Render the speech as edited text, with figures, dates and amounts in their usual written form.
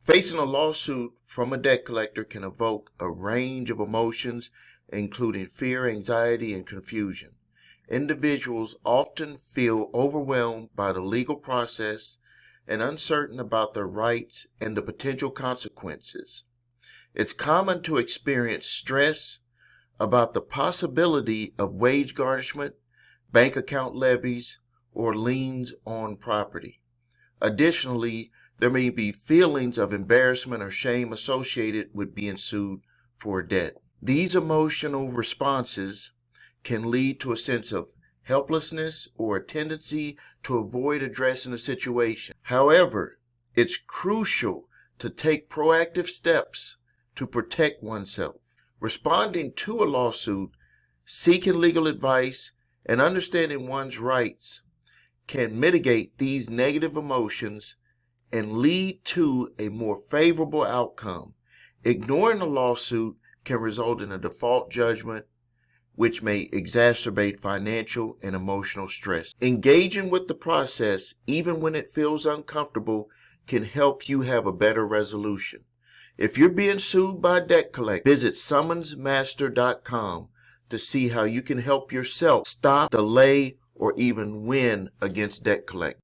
Facing a lawsuit from a debt collector can evoke a range of emotions, including fear, anxiety, and confusion. Individuals often feel overwhelmed by the legal process and uncertain about their rights and the potential consequences. It's common to experience stress about the possibility of wage garnishment, bank account levies, or liens on property. Additionally, there may be feelings of embarrassment or shame associated with being sued for a debt. These emotional responses can lead to a sense of helplessness or a tendency to avoid addressing the situation. However, it's crucial to take proactive steps to protect oneself. Responding to a lawsuit, seeking legal advice, and understanding one's rights can mitigate these negative emotions and lead to a more favorable outcome. Ignoring a lawsuit can result in a default judgment, which may exacerbate financial and emotional stress. Engaging with the process, even when it feels uncomfortable, can help you have a better resolution. If you're being sued by a debt collector, visit summonsmaster.com to see how you can help yourself stop, delay, or even win against debt collectors.